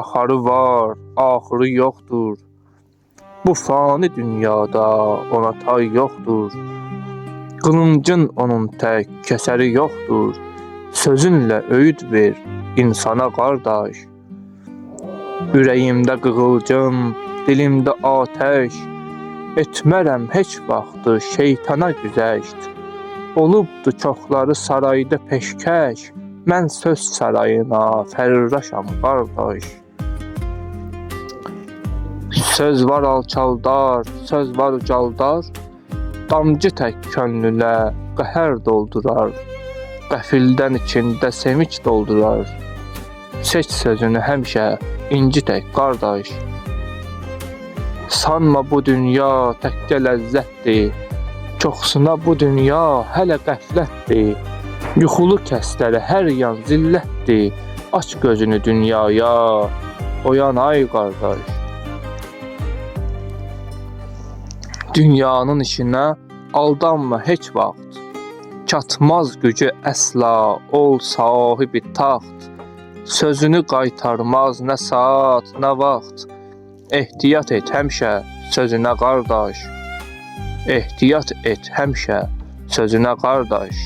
Axarı var, axırı yoxdur. Bu fani dünyada ona tay yoxdur. Qılıncın onun tək kəsəri yoxdur. Sözünlə öyüd ver insana qardaş. Ürəyimdə qığılcım, dilimdə atəş. Etmərəm heç vaxtı şeytana güzəşt. Olubdu çoxları sarayda peşkəş. Mən söz sarayına fərraşam qardaş. Söz var alçaldar, söz var ucaldar. Damcı tək könlünə qəhər doldurar. Qəfildən içində sevinç doldurar. Seç sözünü həmişə inci tək qardaş. Sanma bu dünya təkcə ləzzətdir. Çoxsuna bu dünya hələ qəflətdir. Yuxulu kəsləri hər yan zillətdir. Aç gözünü dünyaya, oyan ay qardaş. Dünyanın işinə aldanma heç vaxt. Çatmaz gücü əsla ol sahibi taxt. Sözünü qaytarmaz nə saat, nə vaxt. Ehtiyat et həmişə sözünə qardaş. Ehtiyat et həmişə sözünə qardaş.